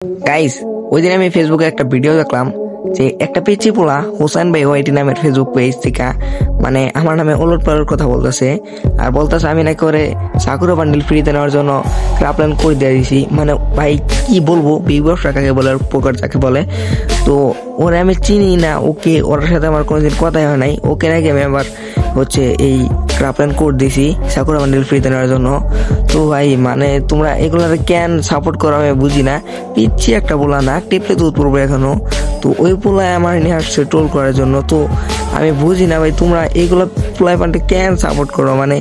Guys, ওই দিন আমি ফেসবুকে একটা ভিডিও দেখলাম যে একটা পিচ্চি পোলা হোসেন ভাই ওয়াইটি নামের ফেসবুক পেজ থেকে মানে আমার নামে ওলট পালট কথা বলতেছে আর বলতেছে আমি নাকি করে সাকুরা বান্ডিল ফ্রিতে নেওয়ার জন্য ক্রাপল্যান্ড করে দিয়ে দিয়েছি। মানে ভাই কি বলবো, বিগ ব্যবসা কাকে বলে আর পোকার যাকে বলে। তো ওরা আমি চিনি না, ওকে ওর সাথে আমার কোনোদিন কথাই হয় নাই। ওকে নাকি আমি আবার হচ্ছে এই ক্রাপল্যান্ড কোড দিছি সাকুরা বান্ডিল ফ্রিতে নেওয়ার জন্য। তো ভাই মানে তোমরা এগুলার কেন সাপোর্ট করো আমি বুঝি না। পিচ্ছি একটা পোলা, নাক টিপলে দুধ পড়বে এখনো। তো ওই পোলায় আমার নিয়ে আসছে ট্রোল করার জন্য। তো আমি বুঝি না ভাই তোমরা এইগুলো পোলাই পানটা কেন সাপোর্ট করো। মানে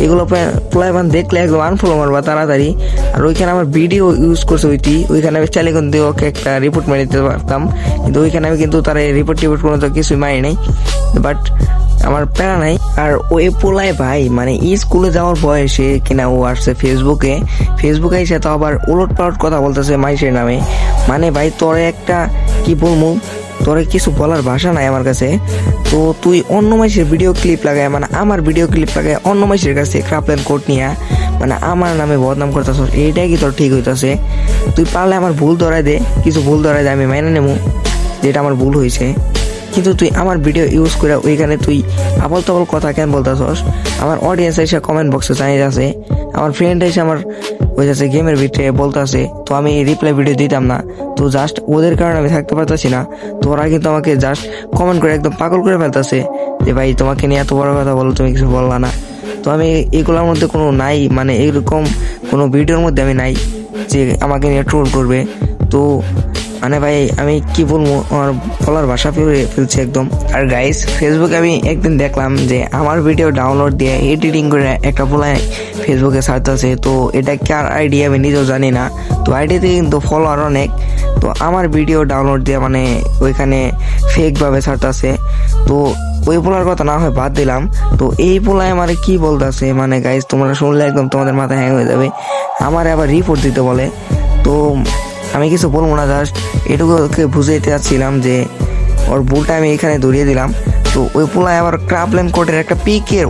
এগুলো পোলাই পান দেখলে একদম আনফলো মারবা তাড়াতাড়ি। আর ওইখানে আমার ভিডিও ইউজ করছে ওইখানে আমি চাইলে কিন্তু ওকে একটা রিপোর্ট মেরে দিতে পারতাম, কিন্তু ওইখানে আমি কিন্তু তার রিপোর্ট কোনো তো কিছুই মারি নাই। বাট আমার প্যারা নাই। আর ওই পোলায় ভাই মানে স্কুলে যাওয়ার বয়সে কিনা ও আসছে ফেসবুকে এসে তো আবার উলট পালট কথা বলতেছে মাইসের নামে। মানে ভাই তোরে একটা কি বলবো, তোরে কিছু বলার ভাষা নাই আমার কাছে। তো তুই অন্য মাইসের ভিডিও ক্লিপ লাগায়, মানে আমার ভিডিও ক্লিপ লাগায় অন্য মাইসের কাছে ক্রাপল্যান্ড কোড নিয়ে মানে আমার নামে বদনাম করতেছ, এইটাই কি তোর ঠিক হইতেছে? তুই পারলে আমার ভুল ধরাই দে, কিছু ভুল ধরাই দে, আমি মেনে নেবো যেটা আমার ভুল হয়েছে। কিন্তু তুই আমার ভিডিও ইউজ করে ওইখানে তুই আবল তাবল কথা কেন বলতেছস? আমার অডিয়েন্স এসে কমেন্ট বক্সে জানিয়ে আছে, আমার ফ্রেন্ড এসে আমার ওই যাচ্ছে গেমের ভিতরে বলতেছে, তো আমি রিপ্লাই ভিডিও দিতাম না। তো জাস্ট ওদের কারণে আমি থাকতে পারতেছি না। তো ওরা কিন্তু আমাকে জাস্ট কমেন্ট করে একদম পাগল করে ফেলতেছে যে ভাই তোমাকে নিয়ে এত বড় কথা বলো, তুমি কিছু বললা না। তো আমি এগুলোর মধ্যে কোনো নাই, মানে এরকম কোনো ভিডিওর মধ্যে আমি নাই যে আমাকে নিয়ে ট্রোল করবে। তো মানে ভাই আমি কি বলবো, আমার বলার ভাষা ফেলছে একদম। আর গাইস, ফেসবুকে আমি একদিন দেখলাম যে আমার ভিডিও ডাউনলোড দিয়ে এডিটিং করে একটা পোলায় ফেসবুকে ছাড়তেছে। তো এটা কার আইডি আমি নিজেও জানি না। তো আইডিতে কিন্তু ফলোয়ার অনেক। তো আমার ভিডিও ডাউনলোড দিয়ে মানে ওইখানে ফেকভাবে ছাড়তেছে। তো ওই পোলার কথা না হয় বাদ দিলাম। তো এই পোলায় আমার কি বলতেছে, মানে গাইস তোমরা শুনলে একদম তোমাদের মাথায় হ্যাং হয়ে যাবে। আমার আবার রিপোর্ট দিতে বলে। তো আমি কিছু বলবো না, জাস্ট এটুকুকে বুঝাইতে চাচ্ছিলাম যে ওর ভুলটা আমি এখানে ধরিয়ে দিলাম। তো ওই পোলায় আবার ক্রাপল্যান্ড কোডের একটা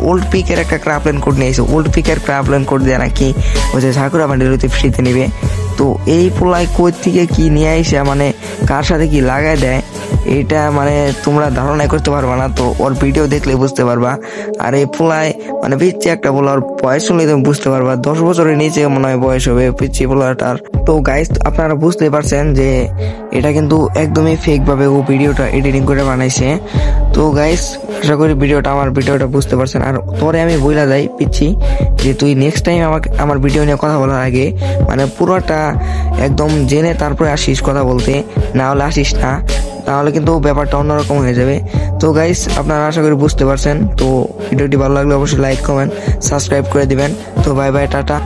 ওল্ড পিকের একটা ক্রাপল্যান্ড কোড নিয়ে এসে ওল্ড পিকের ক্রাপল্যান্ড কোড দিয়ে নাকি ওই যে সাকুরা বান্ডিল ফ্রিতে নিবে। তো এই পোলায় কই থেকে কি নিয়ে এসে মানে কার সাথে কি লাগাই দেয় এটা মানে তোমরা ধারণা করতে পারবা না। তো ওর ভিডিও দেখলে বুঝতে পারবা। আর এই পোলায় মানে পিচ্ছি একটা পোলা, ওর বয়স শুনলে তুমি বুঝতে পারবা 10 বছরের নিচে মনে হয় বয়স হবে পিচ্ছি পোলাটার। তো গাইস আপনারা বুঝতে পারছেন যে এটা কিন্তু একদমই ফেক ভাবে ও ভিডিওটা এডিটিং করে বানাইছে। তো গাইস আশা করি আমার ভিডিওটা বুঝতে পারছেন। আর পরে আমি বইলা যাই পিচ্ছি যে তুই নেক্সট টাইম আমার ভিডিও নিয়ে কথা বলার আগে মানে পুরোটা একদম জেনে তারপরে আসিস কথা বলতে, না হলে আসিস না, তাহলে কিন্তু ব্যাপারটা অন্যরকম হয়ে যাবে। তো গাইস আপনারা আশা করি বুঝতে পারছেন। তো ভিডিওটি ভালো লাগলে অবশ্যই লাইক কমেন্ট সাবস্ক্রাইব করে দিবেন। তো বাই বাই, টাটা।